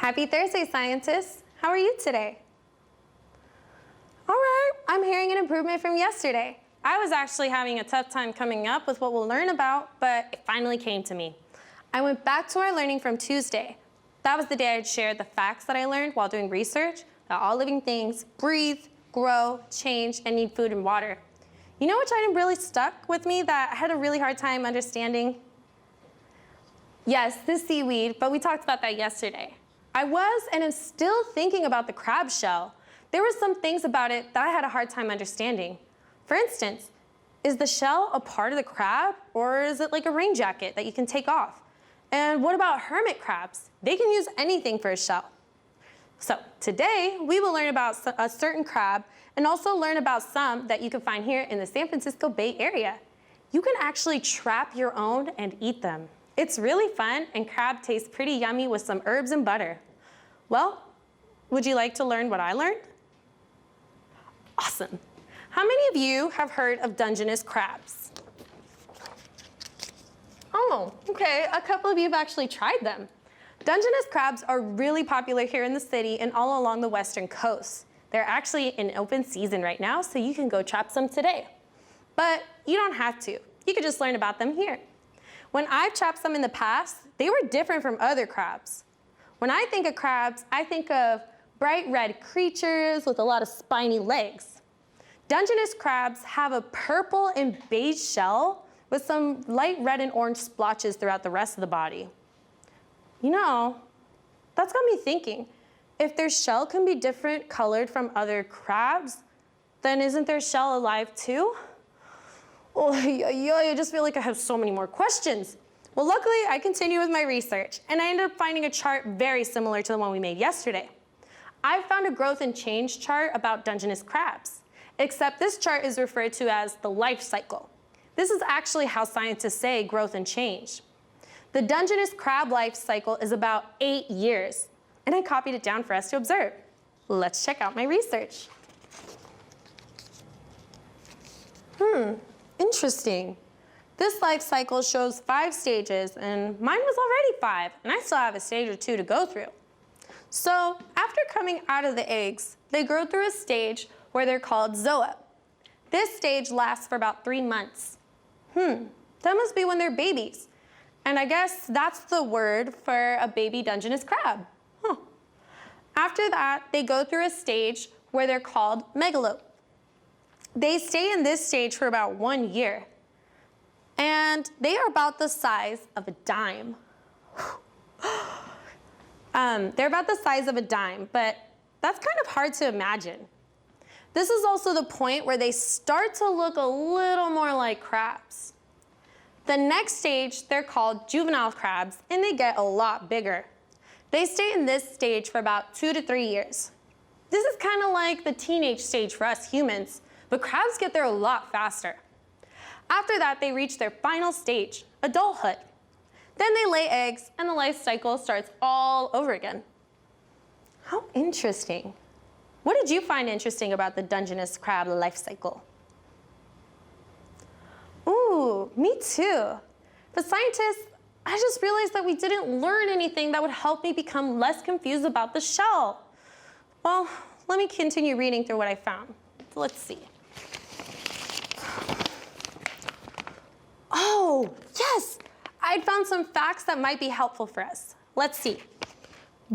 Happy Thursday, scientists. How are you today? All right, I'm hearing an improvement from yesterday. I was actually having a tough time coming up with what we'll learn about, but it finally came to me. I went back to our learning from Tuesday. That was the day I shared the facts that I learned while doing research that all living things breathe, grow, change, and need food and water. You know which item really stuck with me that I had a really hard time understanding? Yes, the seaweed, but we talked about that yesterday. I was and am still thinking about the crab shell. There were some things about it that I had a hard time understanding. For instance, is the shell a part of the crab, or is it like a rain jacket that you can take off? And what about hermit crabs? They can use anything for a shell. So today, we will learn about a certain crab and also learn about some that you can find here in the San Francisco Bay Area. You can actually trap your own and eat them. It's really fun, and crab tastes pretty yummy with some herbs and butter. Well, would you like to learn what I learned? Awesome. How many of you have heard of dungeness crabs? Oh, okay, a couple of you have actually tried them. Dungeness crabs are really popular here in the city and all along the western coast. They're actually in open season right now, so you can go trap some today. But you don't have to. You could just learn about them here. When I've trapped some in the past, they were different from other crabs. When I think of crabs, I think of bright red creatures with a lot of spiny legs. Dungeness crabs have a purple and beige shell with some light red and orange splotches throughout the rest of the body. You know, that's got me thinking, if their shell can be different colored from other crabs, then isn't their shell alive too? Oh, I just feel like I have so many more questions. Well, luckily, I continued with my research, and I ended up finding a chart very similar to the one we made yesterday. I found a growth and change chart about dungeness crabs, except this chart is referred to as the life cycle. This is actually how scientists say growth and change. The dungeness crab life cycle is about 8 years, and I copied it down for us to observe. Let's check out my research. Interesting. This life cycle shows 5 stages, and mine was already 5, and I still have a stage or 2 to go through. So after coming out of the eggs, they grow through a stage where they're called zoa. This stage lasts for about 3 months. That must be when they're babies. And I guess that's the word for a baby dungeness crab. After that, they go through a stage where they're called megalope. They stay in this stage for about 1 year. And they are about the size of a dime. They're about the size of a dime, but that's kind of hard to imagine. This is also the point where they start to look a little more like crabs. The next stage, they're called juvenile crabs, and they get a lot bigger. They stay in this stage for about 2 to 3 years. This is kind of like the teenage stage for us humans, but crabs get there a lot faster. After that, they reach their final stage, adulthood. Then they lay eggs, and the life cycle starts all over again. How interesting. What did you find interesting about the dungeness crab life cycle? Ooh, me too. But scientists, I just realized that we didn't learn anything that would help me become less confused about the shell. Well, let me continue reading through what I found. Let's see. Oh, yes! I found some facts that might be helpful for us. Let's see.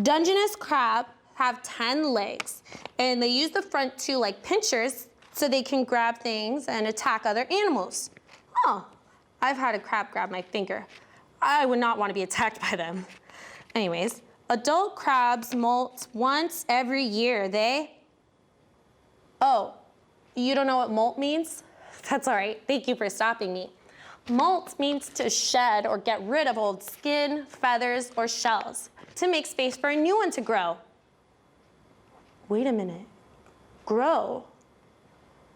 Dungeness crab have 10 legs, and they use the front 2 like pinchers so they can grab things and attack other animals. Oh, I've had a crab grab my finger. I would not want to be attacked by them. Anyways, adult crabs molt once every year. Oh, you don't know what molt means? That's all right. Thank you for stopping me. Molt means to shed or get rid of old skin, feathers, or shells to make space for a new one to grow. Wait a minute. Grow?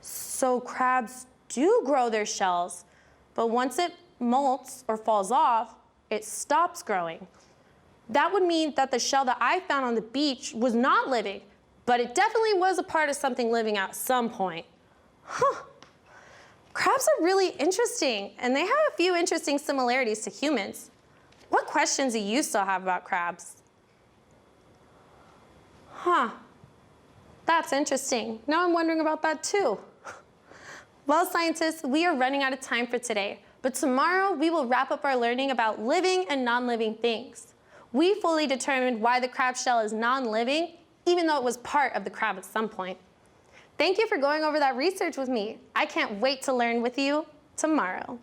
So crabs do grow their shells, but once it molts or falls off, it stops growing. That would mean that the shell that I found on the beach was not living, but it definitely was a part of something living at some point. Crabs are really interesting, and they have a few interesting similarities to humans. What questions do you still have about crabs? Huh. That's interesting. Now I'm wondering about that too. Well, scientists, we are running out of time for today, but tomorrow we will wrap up our learning about living and non-living things. We fully determined why the crab shell is non-living, even though it was part of the crab at some point. Thank you for going over that research with me. I can't wait to learn with you tomorrow.